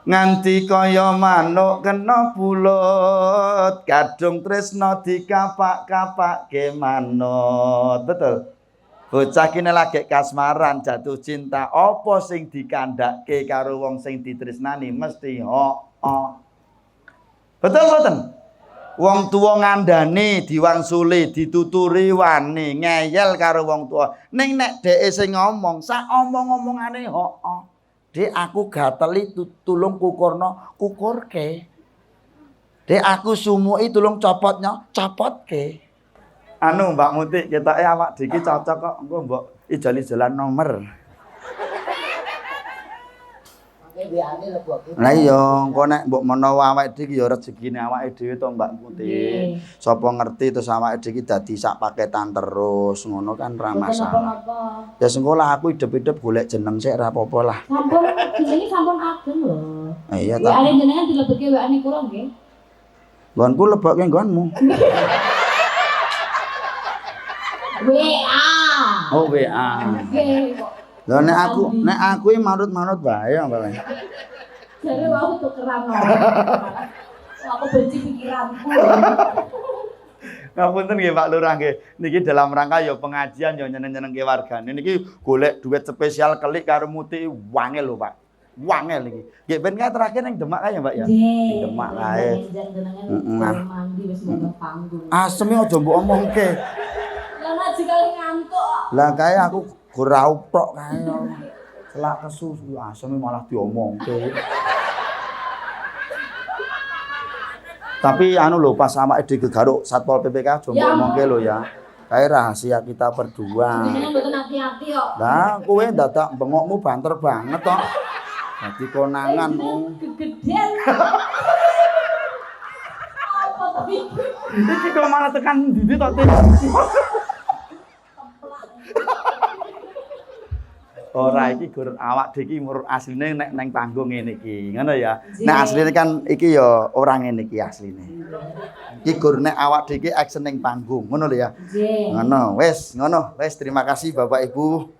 nganti kaya manuk kena bulut kadung tresna dikapak-kapakke manut. Betul. Bocah kene lagi kasmaran jatuh cinta apa sing dikandhake karo wong sing ditresnani mesti betul mboten? Wong tuwa ngandani diwangsuli dituturi wani ngeyel karo wong tuwa ning nek dheke sing ngomong sak omong-omongane Dek aku gateli tulung kukurke. Dek aku sumuki tulung copotke. Anu Mbak Muti ketoke awak diki cocok kok engko mbok ijol-ijolan nomor. Lah iya engko nek mbok menawa awake dhewe ya rezekine awake dhewe to Mbak Muti. Sapa ngerti terus awake dhewe dadi sak paketan terus ngono kan ra masalah. Ya sekolah aku hidup-hidup golek jeneng sik ra apa-apa lah. Sampun jenenge sampun ageng lho. Iya ta. Ya jenengan dilebeke WA-ne kula nggih. Nggonku lebokke nggonmu. WA. Oh WA. Nggih kok. Lah nek aku iki manut-manut bae Mbak. Jare wau tukeran. Aku benci pikiranku. Ngapunten nggih Pak Lurah nggih. Niki dalam rangka ya pengajian ya nyeneng-nyenengke wargane. Niki golek duit spesial kelik karo Muti wangel lho Pak. Wangel iki. Nggih ben kae terakhir ning Demak kae ya Mbak ya. Di Demak kae. Mandi wis mbok panggung. Aseme aja mbok omongke. Lah nek jekal ngantuk. Lah kae aku ora uprok kae. Selak kesu aseme malah diomongke. Tapi anu lho pas awake dhewe garuk Satpol PPK aja mbok omongke lho ya. Kae rahasia kita berdua. Jenengan mboten hati-hati kok. Lah kowe dadak bengokmu banter banget kok. Dadi konangan Gegeden. Apa tapi? iki kok malah tekan ndi tok Ora iki gur awak dhewe iki asline nek nang panggung ngene iki, ngono ya. Nek asline kan iki ya ora ngene iki asline. Iki gur nek awak dhewe iki action ning panggung, ngono lho ya. Ngono, wis, terima kasih Bapak Ibu.